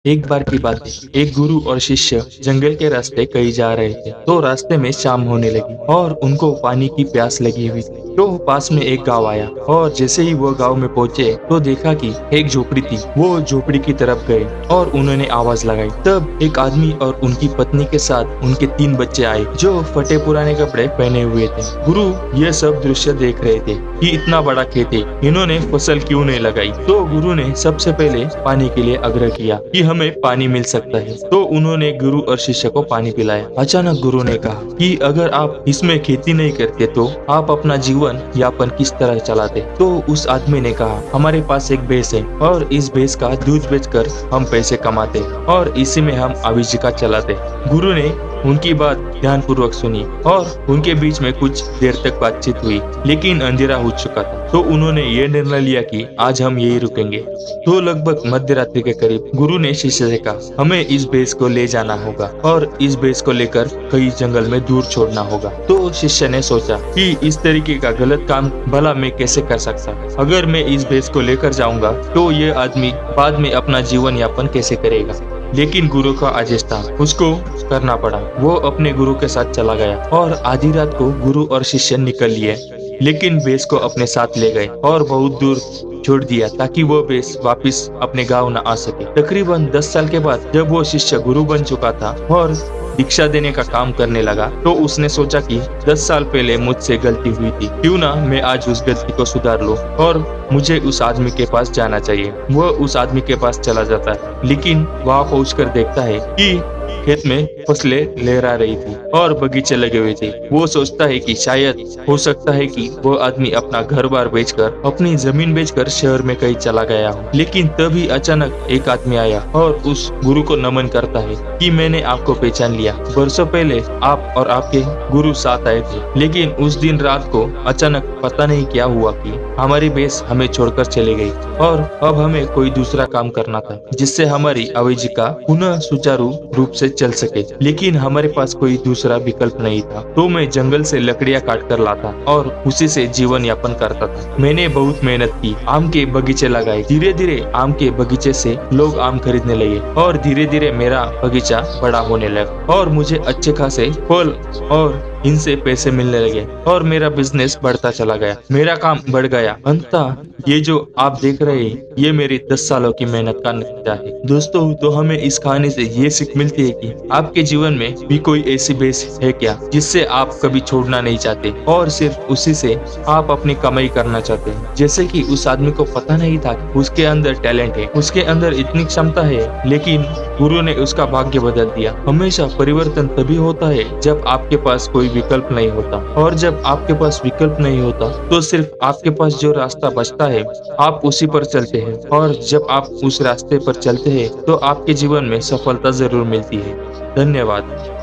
एक बार की बात है, एक गुरु और शिष्य जंगल के रास्ते कहीं जा रहे थे। तो रास्ते में शाम होने लगी और उनको पानी की प्यास लगी हुई थी। तो पास में एक गांव आया और जैसे ही वो गांव में पहुंचे तो देखा कि एक झोपड़ी थी। वो झोपड़ी की तरफ गए और उन्होंने आवाज लगाई। तब एक आदमी और उनकी पत्नी के साथ उनके 3 बच्चे आए जो फटे पुराने कपड़े पहने हुए थे। गुरु ये सब दृश्य देख रहे थे कि इतना बड़ा खेत है, इन्होंने फसल क्यों नहीं लगाई। तो गुरु ने सबसे पहले पानी के लिए आग्रह किया कि हमें पानी मिल सकता है। तो उन्होंने गुरु और शिष्य को पानी पिलाया। अचानक गुरु ने कहा कि अगर आप इसमें खेती नहीं करते तो आप अपना जीवन यापन किस तरह चलाते। तो उस आदमी ने कहा हमारे पास एक भैंस है और इस भैंस का दूध बेचकर हम पैसे कमाते और इसी में हम आजीविका चलाते। गुरु ने उनकी बात ध्यानपूर्वक सुनी और उनके बीच में कुछ देर तक बातचीत हुई, लेकिन अंधेरा हो चुका था। तो उन्होंने ये निर्णय लिया कि आज हम यही रुकेंगे। तो लगभग मध्य रात्रि के करीब गुरु ने शिष्य से कहा हमें इस भैंस को ले जाना होगा और इस भैंस को लेकर कहीं जंगल में दूर छोड़ना होगा। तो शिष्य ने सोचा कि इस तरीके का गलत काम भला मैं कैसे कर सकता। अगर मैं इस भैंस को लेकर जाऊंगा तो ये आदमी बाद में अपना जीवन यापन कैसे करेगा। लेकिन गुरु का आदेश था, उसको करना पड़ा। वो अपने गुरु के साथ चला गया और आधी रात को गुरु और शिष्य निकल लिए, लेकिन भैंस को अपने साथ ले गए और बहुत दूर छोड़ दिया ताकि वो भैंस वापिस अपने गांव न आ सके। तकरीबन 10 साल के बाद जब वो शिष्य गुरु बन चुका था और दीक्षा देने का काम करने लगा, तो उसने सोचा कि 10 साल पहले मुझसे गलती हुई थी, क्यों ना मैं आज उस गलती को सुधार लूं और मुझे उस आदमी के पास जाना चाहिए। वो उस आदमी के पास चला जाता है, लेकिन वहां पहुंचकर देखता है कि खेत में फसलें लहरा रही थी और बगीचे लगे हुए थे। वो सोचता है कि शायद हो सकता है कि वो आदमी अपना घर बार बेचकर, अपनी जमीन बेचकर शहर में कहीं चला गया हो। लेकिन तभी अचानक एक आदमी आया और उस गुरु को नमन करता है कि मैंने आपको पहचान लिया। वर्षों पहले आप और आपके गुरु साथ आए थे, लेकिन उस दिन रात को अचानक पता नहीं क्या हुआ कि हमारी भैंस हमें छोड़कर चली गई और अब हमें कोई दूसरा काम करना था जिससे हमारी आजीविका पुनः सुचारू रूप से चल सके। लेकिन हमारे पास कोई दूसरा विकल्प नहीं था, तो मैं जंगल से लकड़ियां काट कर लाता और उसी से जीवन यापन करता था। मैंने बहुत मेहनत की, आम के बगीचे लगाए। धीरे धीरे आम के बगीचे से लोग आम खरीदने लगे और धीरे धीरे मेरा बगीचा बड़ा होने लगा और मुझे अच्छे खासे फल और इनसे पैसे मिलने लगे और मेरा बिजनेस बढ़ता चला गया। मेरा काम बढ़ गया। अंततः ये जो आप देख रहे हैं, ये मेरी 10 सालों की मेहनत का नतीजा है। दोस्तों, तो हमें इस कहानी से ये सीख मिलती है कि आपके जीवन में भी कोई ऐसी भैंस है क्या जिससे आप कभी छोड़ना नहीं चाहते और सिर्फ उसी से आप अपनी कमाई करना चाहते हैं। जैसे कि उस आदमी को पता नहीं था कि उसके अंदर टैलेंट है, उसके अंदर इतनी क्षमता है, लेकिन गुरु ने उसका भाग्य बदल दिया। हमेशा परिवर्तन तभी होता है जब आपके पास कोई विकल्प नहीं होता, और जब आपके पास विकल्प नहीं होता तो सिर्फ आपके पास जो रास्ता बचता है आप उसी पर चलते हैं, और जब आप उस रास्ते पर चलते हैं तो आपके जीवन में सफलता जरूर मिलती है। धन्यवाद।